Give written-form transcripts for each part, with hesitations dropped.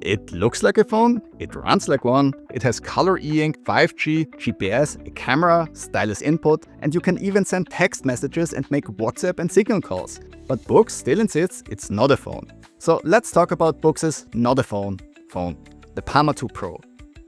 It looks like a phone, it runs like one, it has color e-ink, 5G, GPS, a camera, stylus input, and you can even send text messages and make WhatsApp and Signal calls. But Boox still insists it's not a phone. So let's talk about Boox's not a phone, the Palma 2 Pro.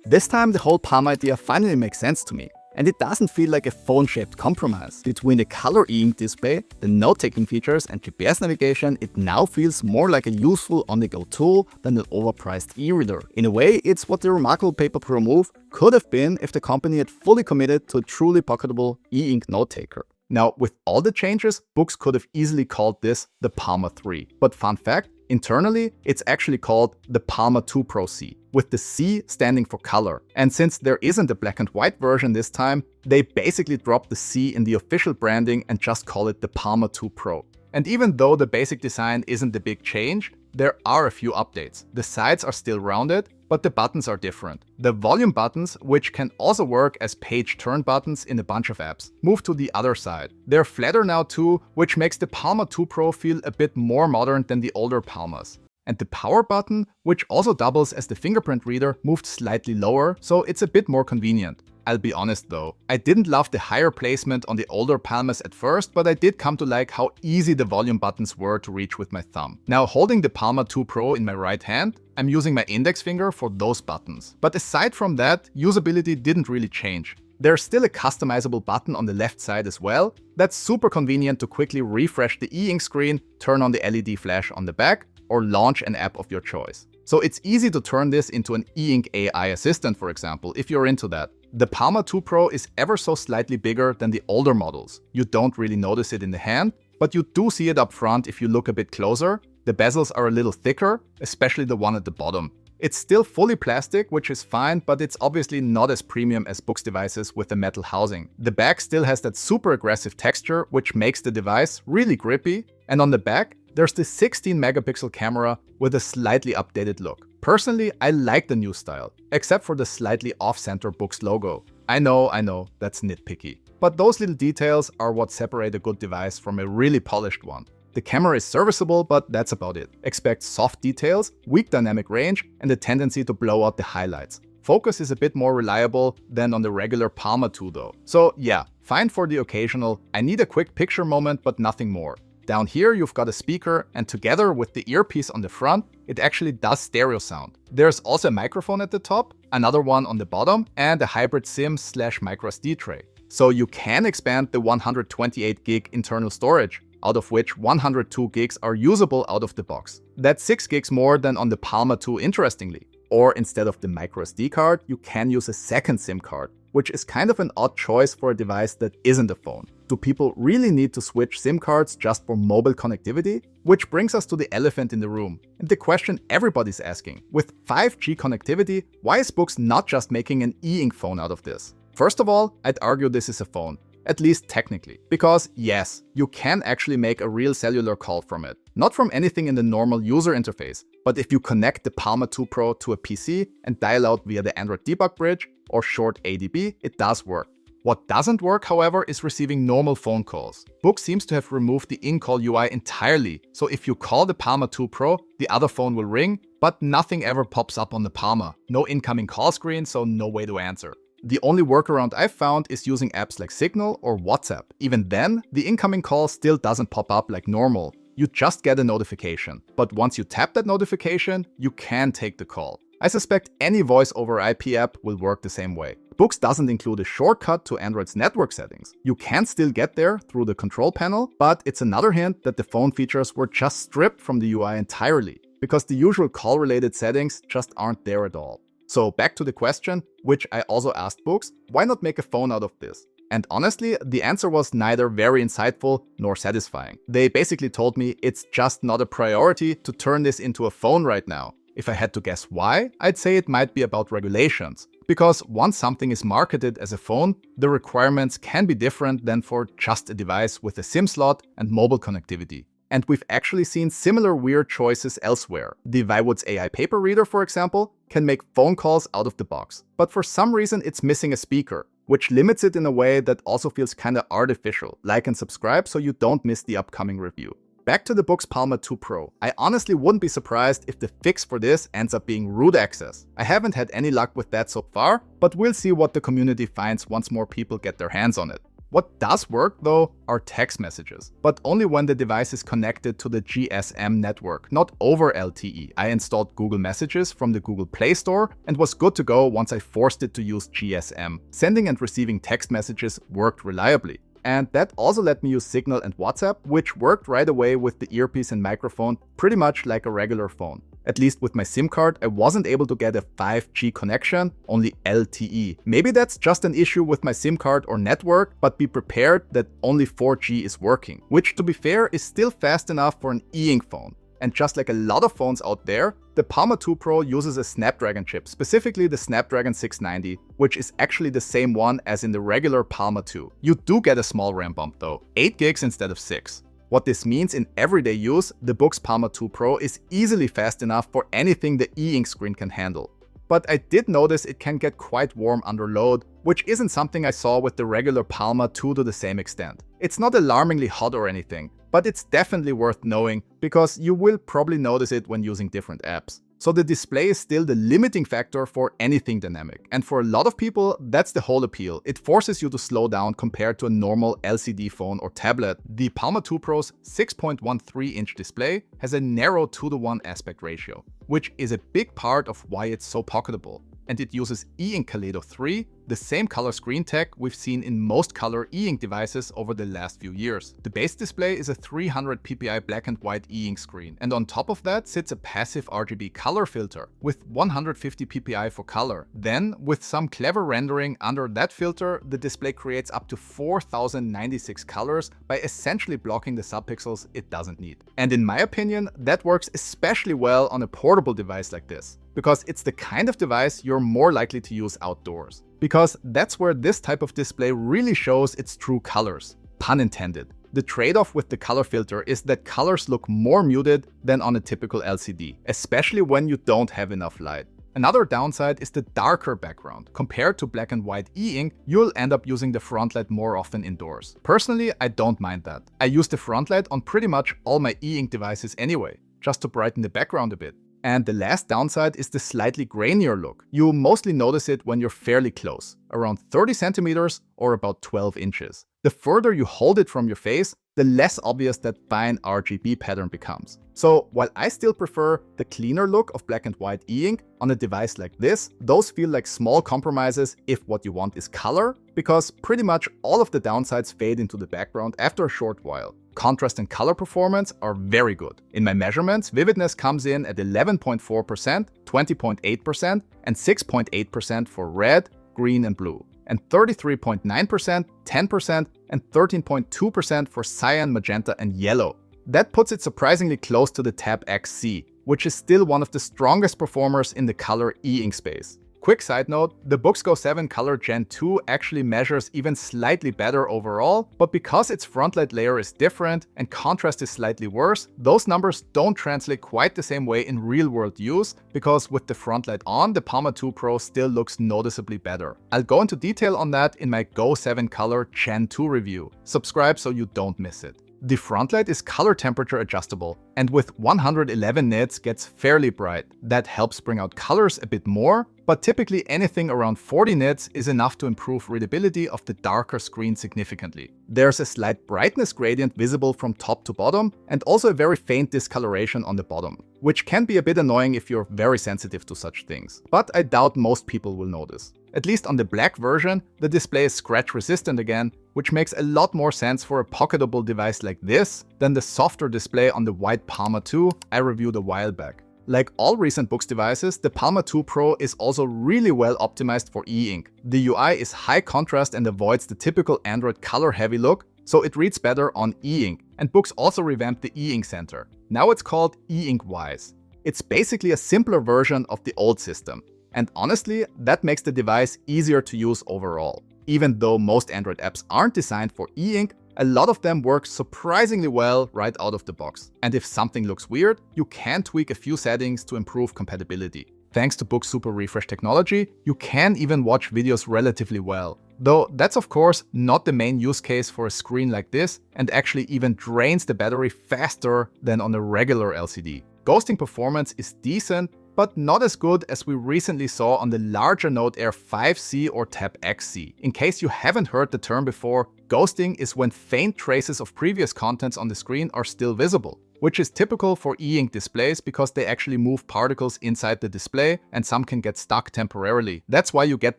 This time the whole Palma idea finally makes sense to me. And it doesn't feel like a phone-shaped compromise. Between the color e-ink display, the note-taking features and GPS navigation, it now feels more like a useful on-the-go tool than an overpriced e-reader. In a way, it's what the remarkable Paper Pro move could have been if the company had fully committed to a truly pocketable e-ink note-taker. Now, with all the changes, Boox could have easily called this the Palma 3. But fun fact, internally, it's actually called the Palma 2 Pro C, with the C standing for color. And since there isn't a black and white version this time, they basically dropped the C in the official branding and just call it the Palma 2 Pro. And even though the basic design isn't the big change, there are a few updates. The sides are still rounded, but the buttons are different. The volume buttons, which can also work as page turn buttons in a bunch of apps, move to the other side. They're flatter now too, which makes the Palma 2 Pro feel a bit more modern than the older Palmas. And the power button, which also doubles as the fingerprint reader, moved slightly lower, so it's a bit more convenient. I'll be honest though, I didn't love the higher placement on the older Palmas at first, but I did come to like how easy the volume buttons were to reach with my thumb. Now holding the Palma 2 Pro in my right hand, I'm using my index finger for those buttons. But aside from that, usability didn't really change. There's still a customizable button on the left side as well. That's super convenient to quickly refresh the e-ink screen, turn on the LED flash on the back, or launch an app of your choice. So it's easy to turn this into an e-ink AI assistant, for example, if you're into that. The Palma 2 Pro is ever so slightly bigger than the older models. You don't really notice it in the hand, but you do see it up front if you look a bit closer. The bezels are a little thicker, especially the one at the bottom. It's still fully plastic, which is fine, but it's obviously not as premium as Boox devices with the metal housing. The back still has that super aggressive texture, which makes the device really grippy. And on the back, there's the 16 megapixel camera with a slightly updated look. Personally, I like the new style, except for the slightly off-center Boox logo. I know, that's nitpicky. But those little details are what separate a good device from a really polished one. The camera is serviceable, but that's about it. Expect soft details, weak dynamic range, and a tendency to blow out the highlights. Focus is a bit more reliable than on the regular Palma 2 though. So yeah, fine for the occasional, I need a quick picture moment, but nothing more. Down here you've got a speaker, and together with the earpiece on the front, it actually does stereo sound. There's also a microphone at the top, another one on the bottom, and a hybrid SIM/microSD tray. So you can expand the 128 gig internal storage, out of which 102 gigs are usable out of the box. That's 6 gigs more than on the Palma 2, interestingly. Or instead of the microSD card, you can use a second SIM card, which is kind of an odd choice for a device that isn't a phone. Do people really need to switch SIM cards just for mobile connectivity? Which brings us to the elephant in the room, and the question everybody's asking. With 5G connectivity, why is Boox not just making an e-ink phone out of this? First of all, I'd argue this is a phone, at least technically. Because yes, you can actually make a real cellular call from it. Not from anything in the normal user interface, but if you connect the Palma 2 Pro to a PC and dial out via the Android debug bridge, or short ADB, it does work. What doesn't work, however, is receiving normal phone calls. Boox seems to have removed the in-call UI entirely, so if you call the Palma 2 Pro, the other phone will ring, but nothing ever pops up on the Palma. No incoming call screen, so no way to answer. The only workaround I've found is using apps like Signal or WhatsApp. Even then, the incoming call still doesn't pop up like normal. You just get a notification. But once you tap that notification, you can take the call. I suspect any voice over IP app will work the same way. Boox doesn't include a shortcut to Android's network settings. You can still get there through the control panel, but it's another hint that the phone features were just stripped from the UI entirely, because the usual call-related settings just aren't there at all. So back to the question, which I also asked Boox, why not make a phone out of this? And honestly, the answer was neither very insightful nor satisfying. They basically told me it's just not a priority to turn this into a phone right now. If I had to guess why, I'd say it might be about regulations. Because once something is marketed as a phone, the requirements can be different than for just a device with a SIM slot and mobile connectivity. And we've actually seen similar weird choices elsewhere. The Viwood's AI paper reader, for example, can make phone calls out of the box. But for some reason it's missing a speaker, which limits it in a way that also feels kinda artificial. Like and subscribe so you don't miss the upcoming review. Back to the Boox Palma 2 Pro. I honestly wouldn't be surprised if the fix for this ends up being root access. I haven't had any luck with that so far, but we'll see what the community finds once more people get their hands on it. What does work though are text messages, but only when the device is connected to the GSM network, not over LTE. I installed Google Messages from the Google Play Store and was good to go once I forced it to use GSM. Sending and receiving text messages worked reliably. And that also let me use Signal and WhatsApp, which worked right away with the earpiece and microphone, pretty much like a regular phone. At least with my SIM card, I wasn't able to get a 5G connection, only LTE. Maybe that's just an issue with my SIM card or network, but be prepared that only 4G is working, which to be fair is still fast enough for an e-ink phone. And just like a lot of phones out there, the Palma 2 Pro uses a Snapdragon chip, specifically the Snapdragon 690, which is actually the same one as in the regular Palma 2. You do get a small RAM bump though, 8 gigs instead of 6. What this means in everyday use, the Boox Palma 2 Pro is easily fast enough for anything the e-ink screen can handle. But I did notice it can get quite warm under load, which isn't something I saw with the regular Palma 2 to the same extent. It's not alarmingly hot or anything, but it's definitely worth knowing because you will probably notice it when using different apps. So the display is still the limiting factor for anything dynamic. And for a lot of people, that's the whole appeal. It forces you to slow down compared to a normal LCD phone or tablet. The Palma 2 Pro's 6.13-inch display has a narrow 2:1 aspect ratio, which is a big part of why it's so pocketable. And it uses e-ink Kaleido 3, the same color screen tech we've seen in most color e-ink devices over the last few years. The base display is a 300 ppi black and white e-ink screen, and on top of that sits a passive RGB color filter with 150 ppi for color. Then, with some clever rendering under that filter, the display creates up to 4096 colors by essentially blocking the subpixels it doesn't need. And in my opinion, that works especially well on a portable device like this, because it's the kind of device you're more likely to use outdoors. Because that's where this type of display really shows its true colors. Pun intended. The trade-off with the color filter is that colors look more muted than on a typical LCD, especially when you don't have enough light. Another downside is the darker background. Compared to black and white e-ink, you'll end up using the Frontlight more often indoors. Personally, I don't mind that. I use the Frontlight on pretty much all my e-ink devices anyway, just to brighten the background a bit. And the last downside is the slightly grainier look. You mostly notice it when you're fairly close, around 30 centimeters or about 12 inches. The further you hold it from your face, the less obvious that fine RGB pattern becomes. So while I still prefer the cleaner look of black and white e-ink on a device like this, those feel like small compromises if what you want is color, because pretty much all of the downsides fade into the background after a short while. Contrast and color performance are very good. In my measurements, vividness comes in at 11.4%, 20.8%, and 6.8% for red, green, and blue, and 33.9%, 10%, and 13.2% for cyan, magenta, and yellow. That puts it surprisingly close to the Tab X C, which is still one of the strongest performers in the color e-ink space. Quick side note, the Boox Go 7 Color Gen 2 actually measures even slightly better overall, but because its Frontlight layer is different and contrast is slightly worse, those numbers don't translate quite the same way in real-world use, because with the Frontlight on, the Palma 2 Pro still looks noticeably better. I'll go into detail on that in my Go 7 Color Gen 2 review. Subscribe so you don't miss it. The Frontlight is color temperature adjustable, and with 111 nits gets fairly bright. That helps bring out colors a bit more, but typically anything around 40 nits is enough to improve readability of the darker screen significantly. There's a slight brightness gradient visible from top to bottom, and also a very faint discoloration on the bottom, which can be a bit annoying if you're very sensitive to such things. But I doubt most people will notice. At least on the black version, the display is scratch resistant again, which makes a lot more sense for a pocketable device like this than the softer display on the white Palma 2 I reviewed a while back. Like all recent Boox devices, the Palma 2 Pro is also really well optimized for e-ink. The UI is high contrast and avoids the typical Android color-heavy look, so it reads better on e-ink. And Boox also revamped the e-ink center. Now it's called e-ink Wise. It's basically a simpler version of the old system. And honestly, that makes the device easier to use overall. Even though most Android apps aren't designed for e-ink, a lot of them work surprisingly well right out of the box. And if something looks weird, you can tweak a few settings to improve compatibility. Thanks to Boox Super Refresh technology, you can even watch videos relatively well. Though that's of course not the main use case for a screen like this, and actually even drains the battery faster than on a regular LCD. Ghosting performance is decent, but not as good as we recently saw on the larger Note Air 5C or Tab X C. In case you haven't heard the term before, ghosting is when faint traces of previous contents on the screen are still visible, which is typical for e-ink displays because they actually move particles inside the display and some can get stuck temporarily. That's why you get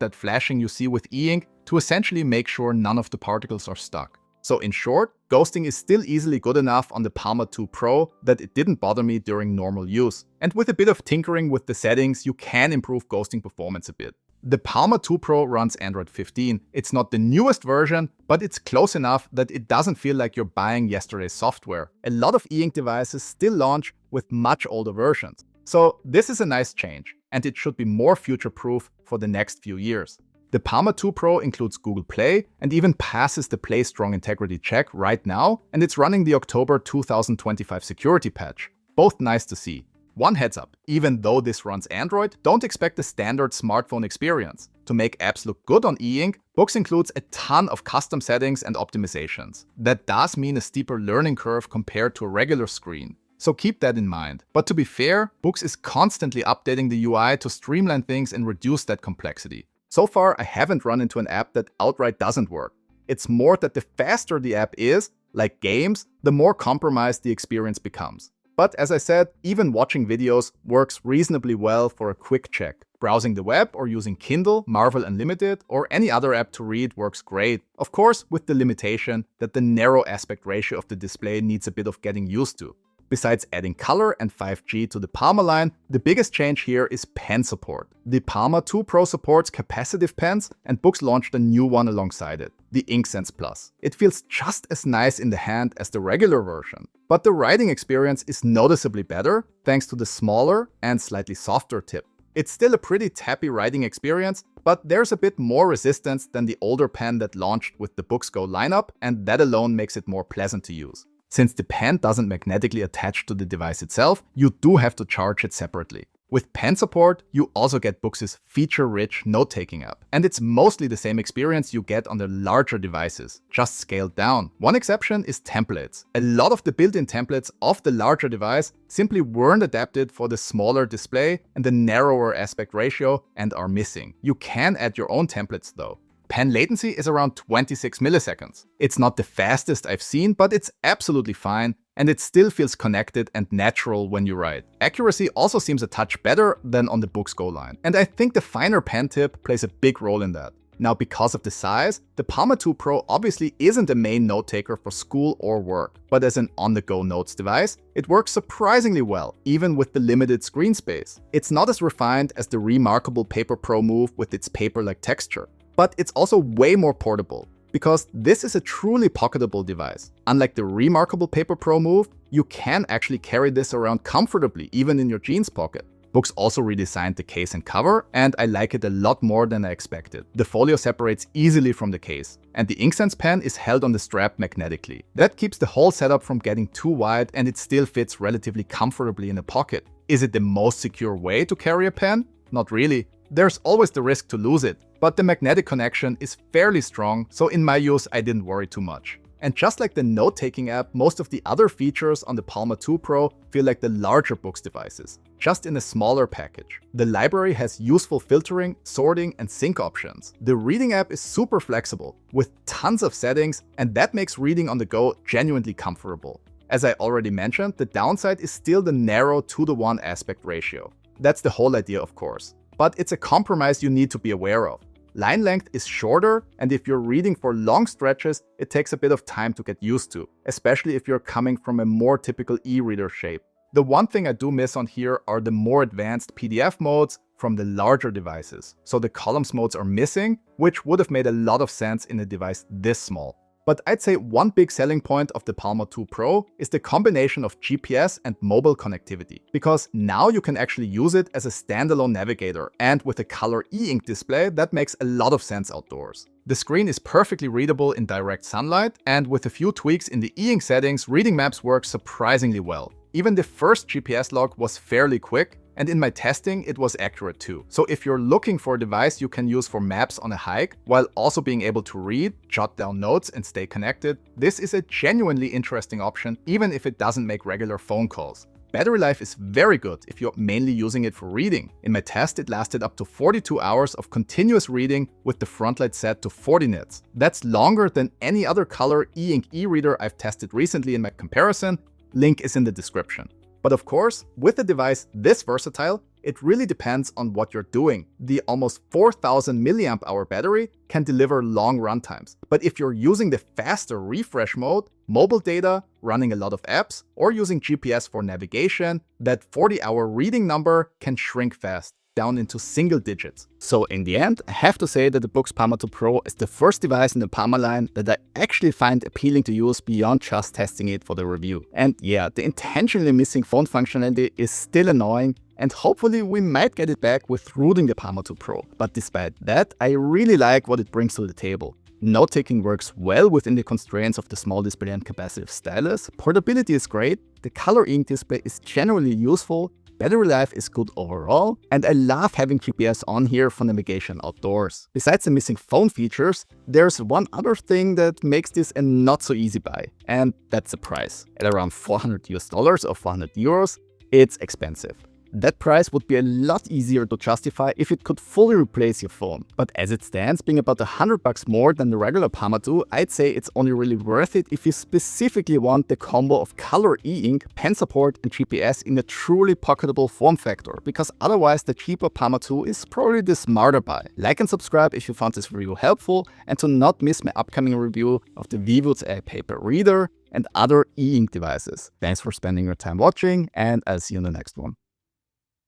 that flashing you see with e-ink to essentially make sure none of the particles are stuck. So in short, ghosting is still easily good enough on the Palma 2 Pro that it didn't bother me during normal use. And with a bit of tinkering with the settings, you can improve ghosting performance a bit. The Palma 2 Pro runs Android 15. It's not the newest version, but it's close enough that it doesn't feel like you're buying yesterday's software. A lot of e-ink devices still launch with much older versions. So this is a nice change, and it should be more future-proof for the next few years. The Palma 2 Pro includes Google Play and even passes the Play Strong Integrity check right now, and it's running the October 2025 security patch. Both nice to see. One heads up, even though this runs Android, don't expect the standard smartphone experience. To make apps look good on e-ink, Boox includes a ton of custom settings and optimizations. That does mean a steeper learning curve compared to a regular screen. So keep that in mind. But to be fair, Boox is constantly updating the UI to streamline things and reduce that complexity. So far, I haven't run into an app that outright doesn't work. It's more that the faster the app is, like games, the more compromised the experience becomes. But as I said, even watching videos works reasonably well for a quick check. Browsing the web or using Kindle, Marvel Unlimited, or any other app to read works great. Of course, with the limitation that the narrow aspect ratio of the display needs a bit of getting used to. Besides adding color and 5G to the Palma line, the biggest change here is pen support. The Palma 2 Pro supports capacitive pens, and Boox launched a new one alongside it, the InkSense Plus. It feels just as nice in the hand as the regular version. But the writing experience is noticeably better thanks to the smaller and slightly softer tip. It's still a pretty tappy writing experience, but there's a bit more resistance than the older pen that launched with the Boox Go lineup, and that alone makes it more pleasant to use. Since the pen doesn't magnetically attach to the device itself, you do have to charge it separately. With pen support, you also get Boox's feature-rich note-taking app. And it's mostly the same experience you get on the larger devices, just scaled down. One exception is templates. A lot of the built-in templates of the larger device simply weren't adapted for the smaller display and the narrower aspect ratio and are missing. You can add your own templates though. Pen latency is around 26 milliseconds. It's not the fastest I've seen, but it's absolutely fine, and it still feels connected and natural when you write. Accuracy also seems a touch better than on the Boox Go line, and I think the finer pen tip plays a big role in that. Now, because of the size, the Palma 2 Pro obviously isn't a main note taker for school or work, but as an on-the-go notes device, it works surprisingly well, even with the limited screen space. It's not as refined as the remarkable Paper Pro Move with its paper-like texture. But it's also way more portable, because this is a truly pocketable device. Unlike the remarkable Paper Pro Move, you can actually carry this around comfortably, even in your jeans pocket. Boox also redesigned the case and cover, and I like it a lot more than I expected. The folio separates easily from the case, and the InkSense pen is held on the strap magnetically. That keeps the whole setup from getting too wide, and it still fits relatively comfortably in a pocket. Is it the most secure way to carry a pen? Not really. There's always the risk to lose it, but the magnetic connection is fairly strong, so in my use I didn't worry too much. And just like the note-taking app, most of the other features on the Palma 2 Pro feel like the larger Boox devices, just in a smaller package. The library has useful filtering, sorting, and sync options. The reading app is super flexible, with tons of settings, and that makes reading on the go genuinely comfortable. As I already mentioned, the downside is still the narrow 2:1 aspect ratio. That's the whole idea, of course. But it's a compromise you need to be aware of. Line length is shorter, and if you're reading for long stretches, it takes a bit of time to get used to, especially if you're coming from a more typical e-reader shape. The one thing I do miss on here are the more advanced PDF modes from the larger devices. So the columns modes are missing, which would have made a lot of sense in a device this small. But I'd say one big selling point of the Palma 2 Pro is the combination of GPS and mobile connectivity, because now you can actually use it as a standalone navigator, and with a color e-ink display, that makes a lot of sense outdoors. The screen is perfectly readable in direct sunlight, and with a few tweaks in the e-ink settings, reading maps work surprisingly well. Even the first GPS log was fairly quick, And in my testing, it was accurate too. So if you're looking for a device you can use for maps on a hike, while also being able to read, jot down notes, and stay connected, this is a genuinely interesting option, even if it doesn't make regular phone calls. Battery life is very good if you're mainly using it for reading. In my test, it lasted up to 42 hours of continuous reading with the Frontlight set to 40 nits. That's longer than any other color e-ink e-reader I've tested recently in my comparison. Link is in the description. But of course, with a device this versatile, it really depends on what you're doing. The almost 4000 mAh battery can deliver long runtimes. But if you're using the faster refresh mode, mobile data, running a lot of apps, or using GPS for navigation, that 40-hour reading number can shrink fast, down into single digits. So in the end, I have to say that the Boox Palma 2 Pro is the first device in the Palma line that I actually find appealing to use beyond just testing it for the review. And yeah, the intentionally missing phone functionality is still annoying, and hopefully we might get it back with rooting the Palma 2 Pro. But despite that, I really like what it brings to the table. Note-taking works well within the constraints of the small display and capacitive stylus, portability is great, the color ink display is generally useful, battery life is good overall, and I love having GPS on here for navigation outdoors. Besides the missing phone features, there's one other thing that makes this a not so easy buy, and that's the price. At around $400 or 400 euros, it's expensive. That price would be a lot easier to justify if it could fully replace your phone. But as it stands, being about $100 more than the regular Palma 2, I'd say it's only really worth it if you specifically want the combo of color e-ink, pen support, and GPS in a truly pocketable form factor, because otherwise the cheaper Palma 2 is probably the smarter buy. Like and subscribe if you found this review helpful, and to not miss my upcoming review of the Boox Air paper reader and other e-ink devices. Thanks for spending your time watching, and I'll see you in the next one.